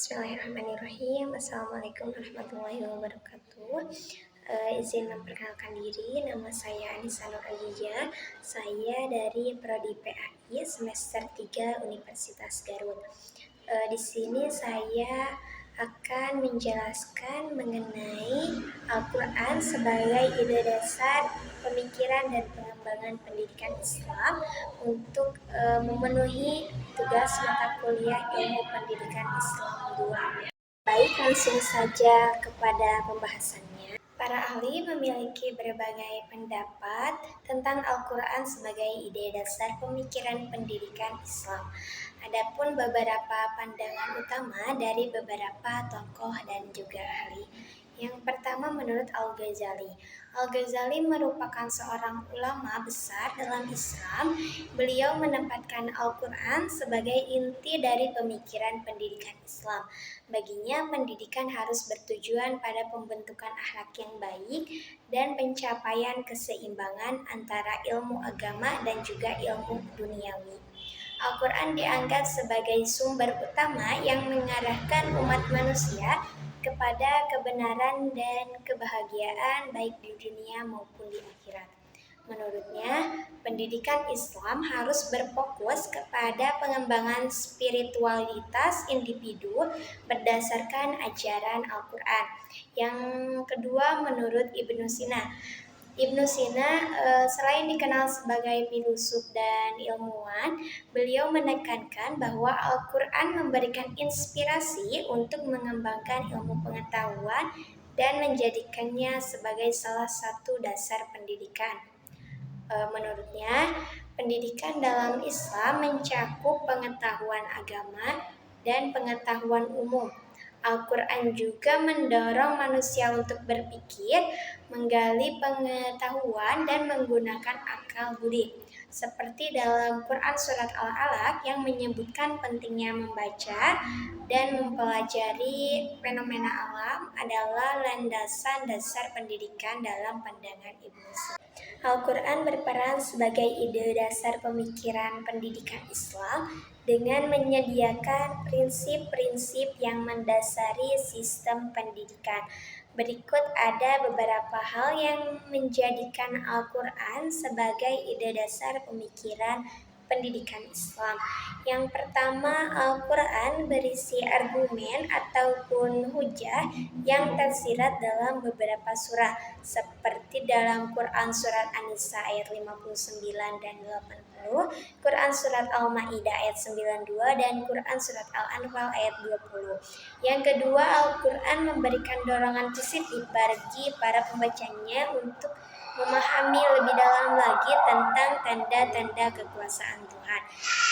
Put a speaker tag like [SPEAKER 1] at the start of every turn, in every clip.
[SPEAKER 1] Bismillahirrahmanirrahim. Assalamualaikum warahmatullahi wabarakatuh. Izin memperkenalkan diri, nama saya Anissa Nur Azizah. Saya dari Prodi PAI semester 3 Universitas Garut. Di sini saya akan menjelaskan mengenai Al-Quran sebagai ide dasar pemikiran dan pengembangan pendidikan Islam untuk memenuhi tugas mata kuliah ilmu pendidikan Islam 2. Baik, langsung saja kepada pembahasannya. Para ahli memiliki berbagai pendapat tentang Al-Quran sebagai ide dasar pemikiran pendidikan Islam. Adapun beberapa pandangan utama dari beberapa tokoh dan juga ahli. Yang pertama menurut Al-Ghazali. Al-Ghazali merupakan seorang ulama besar dalam Islam. Beliau menempatkan Al-Quran sebagai inti dari pemikiran pendidikan Islam. Baginya, pendidikan harus bertujuan pada pembentukan akhlak yang baik dan pencapaian keseimbangan antara ilmu agama dan juga ilmu duniawi. Al-Quran dianggap sebagai sumber utama yang mengarahkan umat manusia kepada kebenaran dan kebahagiaan baik di dunia maupun di akhirat. Menurutnya, pendidikan Islam harus berfokus kepada pengembangan spiritualitas individu berdasarkan ajaran Al-Quran. Yang kedua, menurut Ibnu Sina. Ibnu Sina selain dikenal sebagai filosof dan ilmuwan, beliau menekankan bahwa Al-Quran memberikan inspirasi untuk mengembangkan ilmu pengetahuan dan menjadikannya sebagai salah satu dasar pendidikan. Menurutnya, pendidikan dalam Islam mencakup pengetahuan agama dan pengetahuan umum. Al-Quran juga mendorong manusia untuk berpikir, menggali pengetahuan, dan menggunakan akal budi. Seperti dalam Quran Surat Al-Alaq yang menyebutkan pentingnya membaca dan mempelajari fenomena alam adalah landasan dasar pendidikan dalam pandangan Ibnu Sina. Al-Quran berperan sebagai ide dasar pemikiran pendidikan Islam dengan menyediakan prinsip-prinsip yang mendasari sistem pendidikan. Berikut ada beberapa hal yang menjadikan Al-Quran sebagai ide dasar pemikiran pendidikan Islam. Yang pertama, Al-Quran berisi argumen ataupun hujah yang tersirat dalam beberapa surah, seperti dalam Quran Surat An-Nisa ayat 59 dan 80, Quran Surat Al-Ma'idah ayat 92, dan Quran Surat Al-Anfal ayat 20. Yang kedua, Al-Quran memberikan dorongan positif bagi para pembacanya untuk memahami lebih dalam lagi tentang tanda-tanda kekuasaan Tuhan.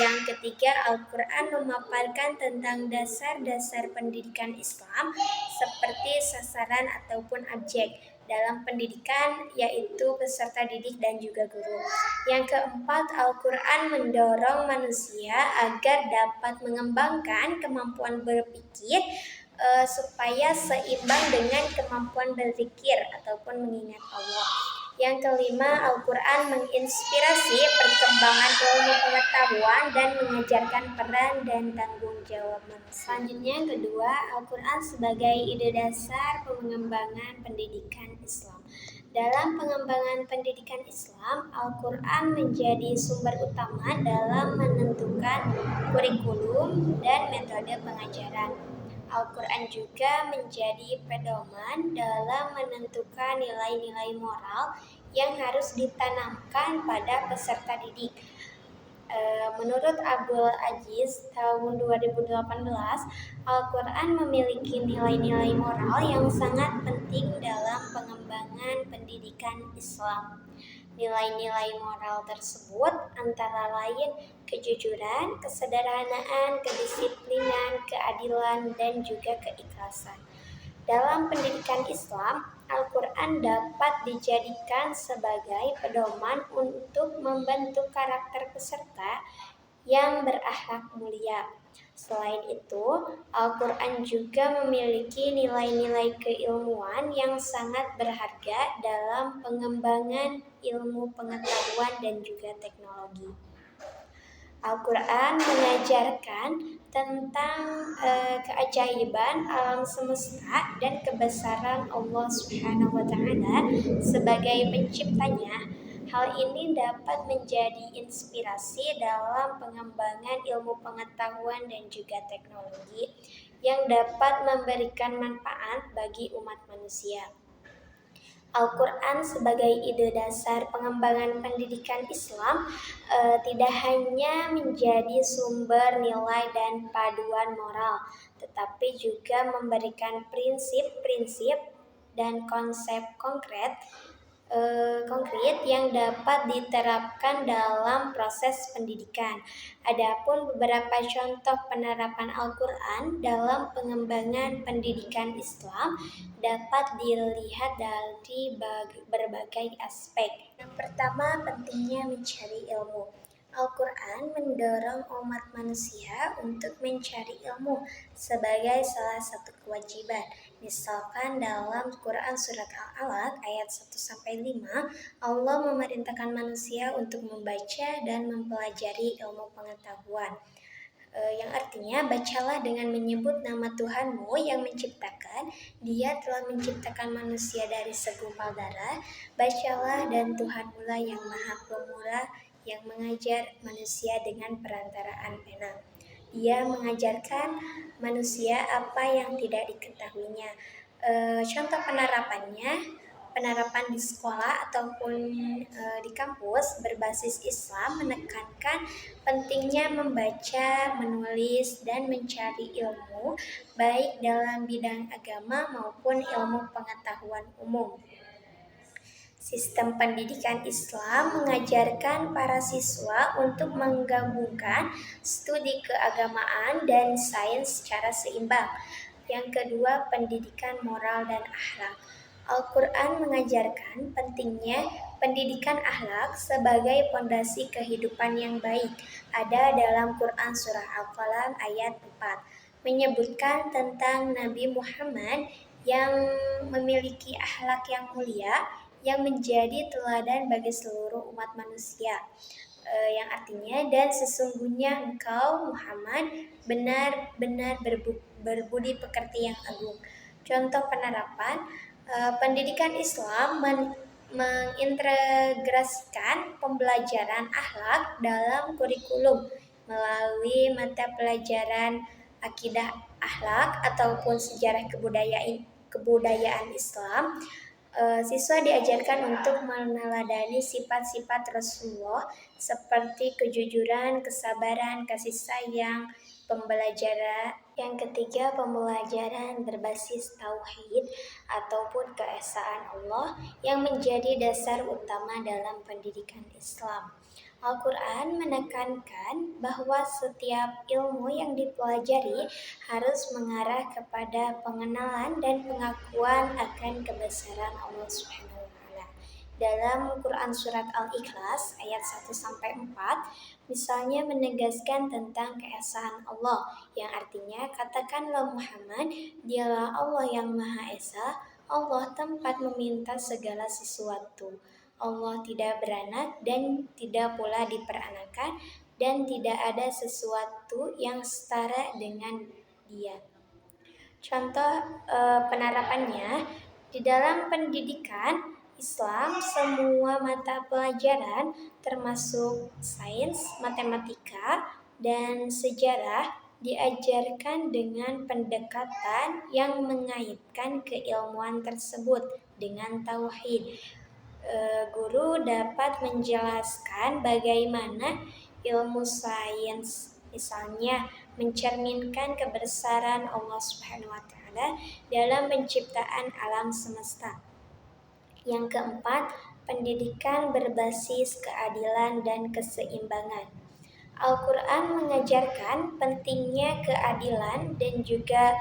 [SPEAKER 1] Yang ketiga, Al-Quran memaparkan tentang dasar-dasar pendidikan Islam seperti sasaran ataupun objek dalam pendidikan, yaitu peserta didik dan juga guru. Yang keempat, Al-Quran mendorong manusia agar dapat mengembangkan kemampuan berpikir supaya seimbang dengan kemampuan berzikir ataupun mengingat Allah. Yang kelima, Al-Quran menginspirasi perkembangan ilmu pengetahuan dan mengajarkan peran dan tanggung jawab manusia. Selanjutnya, yang kedua, Al-Quran sebagai ide dasar pengembangan pendidikan Islam. Dalam pengembangan pendidikan Islam, Al-Quran menjadi sumber utama dalam menentukan kurikulum dan metode pengajaran. Al-Quran juga menjadi pedoman dalam menentukan nilai-nilai moral yang harus ditanamkan pada peserta didik. Menurut Abdul Aziz tahun 2018, Al-Quran memiliki nilai-nilai moral yang sangat penting dalam pengembangan pendidikan Islam. Nilai-nilai moral tersebut antara lain kejujuran, kesederhanaan, kedisiplinan, keadilan, dan juga keikhlasan. Dalam pendidikan Islam, Al-Quran dapat dijadikan sebagai pedoman untuk membentuk karakter peserta yang berakhlak mulia. Selain itu, Al-Quran juga memiliki nilai-nilai keilmuan yang sangat berharga dalam pengembangan ilmu pengetahuan dan juga teknologi. Al-Quran mengajarkan tentang keajaiban alam semesta dan kebesaran Allah Subhanahu wa Ta'ala sebagai penciptanya. Hal ini dapat menjadi inspirasi dalam pengembangan ilmu pengetahuan dan juga teknologi yang dapat memberikan manfaat bagi umat manusia. Al-Quran sebagai ide dasar pengembangan pendidikan Islam tidak hanya menjadi sumber nilai dan paduan moral, tetapi juga memberikan prinsip-prinsip dan konsep konkret yang dapat diterapkan dalam proses pendidikan. Adapun beberapa contoh penerapan Al-Quran dalam pengembangan pendidikan Islam dapat dilihat dari berbagai aspek. Yang pertama, pentingnya mencari ilmu. Al-Quran mendorong umat manusia untuk mencari ilmu sebagai salah satu kewajiban. Misalkan dalam Quran Surat Al-Alaq ayat 1-5, Allah memerintahkan manusia untuk membaca dan mempelajari ilmu pengetahuan. Yang artinya, bacalah dengan menyebut nama Tuhanmu yang menciptakan. Dia telah menciptakan manusia dari segumpal darah. Bacalah, dan Tuhanmu lah yang maha pemurah, yang mengajar manusia dengan perantaraan pena. Dia mengajarkan manusia apa yang tidak diketahuinya. Contoh penerapan di sekolah ataupun di kampus berbasis Islam menekankan pentingnya membaca, menulis, dan mencari ilmu baik dalam bidang agama maupun ilmu pengetahuan umum. Sistem pendidikan Islam mengajarkan para siswa untuk menggabungkan studi keagamaan dan sains secara seimbang. Yang kedua, pendidikan moral dan akhlak. Al-Quran mengajarkan pentingnya pendidikan akhlak sebagai pondasi kehidupan yang baik. Ada dalam Quran Surah Al-Qalam ayat 4, menyebutkan tentang Nabi Muhammad yang memiliki akhlak yang mulia, yang menjadi teladan bagi seluruh umat manusia. Yang artinya, dan sesungguhnya engkau Muhammad benar-benar berbudi pekerti yang agung. Contoh penerapan, pendidikan Islam mengintegrasikan pembelajaran akhlak dalam kurikulum melalui mata pelajaran akidah akhlak ataupun sejarah kebudayaan Islam. Siswa diajarkan untuk meneladani sifat-sifat Rasulullah seperti kejujuran, kesabaran, kasih sayang, pembelajaran. Yang ketiga, pembelajaran berbasis tauhid ataupun keesaan Allah yang menjadi dasar utama dalam pendidikan Islam. Al-Quran menekankan bahwa setiap ilmu yang dipelajari harus mengarah kepada pengenalan dan pengakuan akan kebesaran Allah Subhanahu wa Ta'ala. Dalam Quran Surat Al-Ikhlas ayat 1-4, misalnya menegaskan tentang keesaan Allah, yang artinya, katakanlah Muhammad, dialah Allah yang Maha Esa, Allah tempat meminta segala sesuatu. Allah tidak beranak dan tidak pula diperanakan, dan tidak ada sesuatu yang setara dengan Dia. Contoh penerapannya, di dalam pendidikan Islam, semua mata pelajaran termasuk sains, matematika, dan sejarah diajarkan dengan pendekatan yang mengaitkan keilmuan tersebut dengan tauhid. Guru dapat menjelaskan bagaimana ilmu sains, misalnya mencerminkan kebesaran Allah Subhanahu wa Ta'ala dalam penciptaan alam semesta. Yang keempat, pendidikan berbasis keadilan dan keseimbangan. Al-Quran mengajarkan pentingnya keadilan dan juga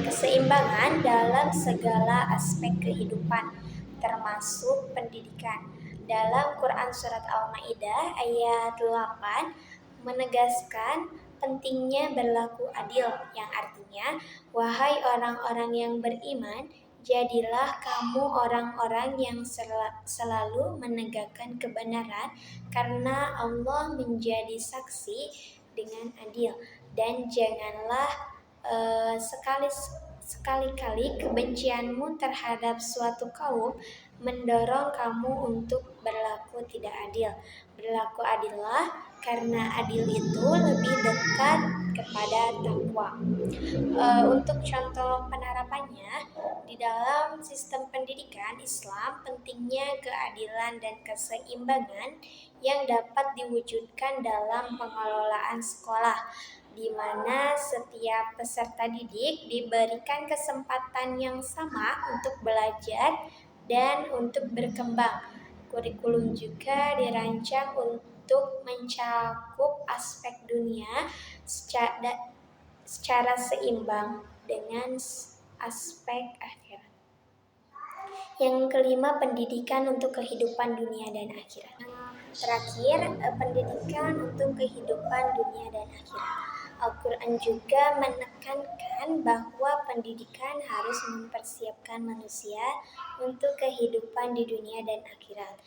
[SPEAKER 1] keseimbangan dalam segala aspek kehidupan, termasuk pendidikan. Dalam Quran Surat Al-Ma'idah ayat 8 menegaskan pentingnya berlaku adil, yang artinya, wahai orang-orang yang beriman, Jadilah kamu orang-orang yang selalu menegakkan kebenaran, karena Allah menjadi saksi dengan adil. Dan janganlah sekali-kali kebencianmu terhadap suatu kaum mendorong kamu untuk berlaku tidak adil. Berlaku adillah, karena adil itu lebih dekat kepada takwa. Untuk contoh penerapannya, di dalam sistem pendidikan Islam, pentingnya keadilan dan keseimbangan yang dapat diwujudkan dalam pengelolaan sekolah, di mana setiap peserta didik diberikan kesempatan yang sama untuk belajar dan untuk berkembang. Kurikulum juga dirancang untuk mencakup aspek dunia secara seimbang dengan aspek akhirat. Yang kelima, pendidikan untuk kehidupan dunia dan akhirat. Terakhir, pendidikan untuk kehidupan dunia dan akhirat. Al-Quran juga menekankan bahwa pendidikan harus mempersiapkan manusia untuk kehidupan di dunia dan akhirat.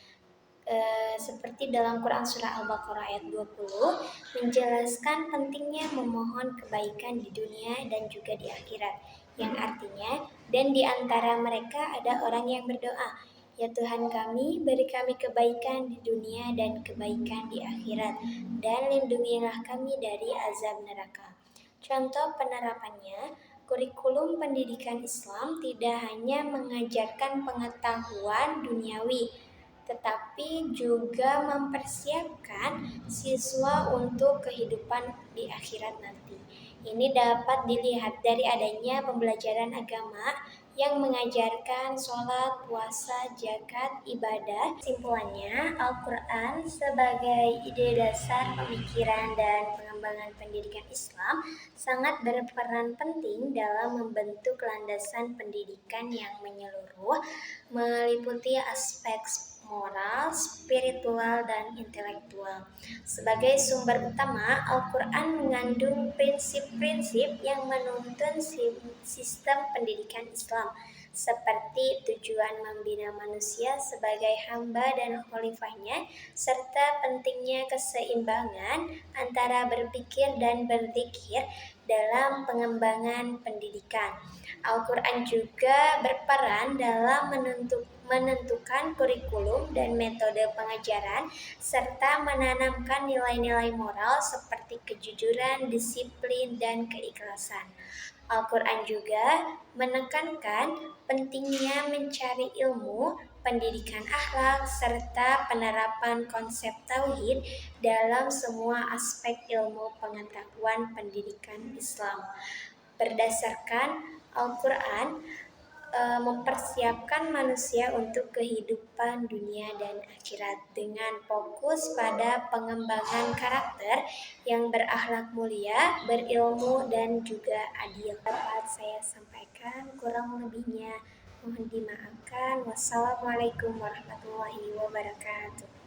[SPEAKER 1] Seperti dalam Quran Surah Al-Baqarah ayat 20, menjelaskan pentingnya memohon kebaikan di dunia dan juga di akhirat, yang artinya, dan di antara mereka ada orang yang berdoa, "Ya Tuhan kami, beri kami kebaikan di dunia dan kebaikan di akhirat, dan lindungilah kami dari azab neraka." Contoh penerapannya, kurikulum pendidikan Islam tidak hanya mengajarkan pengetahuan duniawi, tetapi juga mempersiapkan siswa untuk kehidupan di akhirat nanti. Ini dapat dilihat dari adanya pembelajaran agama yang mengajarkan sholat, puasa, zakat, ibadah. Simpulannya, Al-Quran sebagai ide dasar pemikiran dan pengembangan pendidikan Islam sangat berperan penting dalam membentuk landasan pendidikan yang menyeluruh, meliputi aspek moral, spiritual, dan intelektual. Sebagai sumber utama, Al-Quran mengandung prinsip-prinsip yang menuntun sistem pendidikan Islam, seperti tujuan membina manusia sebagai hamba dan khalifahnya, serta pentingnya keseimbangan antara berpikir dan berzikir dalam pengembangan pendidikan. Al-Quran juga berperan dalam menentukan kurikulum dan metode pengajaran, serta menanamkan nilai-nilai moral seperti kejujuran, disiplin, dan keikhlasan. Al-Quran juga menekankan pentingnya mencari ilmu, pendidikan akhlak, serta penerapan konsep tauhid dalam semua aspek ilmu pengetahuan pendidikan Islam. Berdasarkan Al-Quran, mempersiapkan manusia untuk kehidupan dunia dan akhirat dengan fokus pada pengembangan karakter yang berakhlak mulia, berilmu, dan juga adil. Dapat saya sampaikan, kurang lebihnya mohon dimaafkan. Wassalamualaikum warahmatullahi wabarakatuh.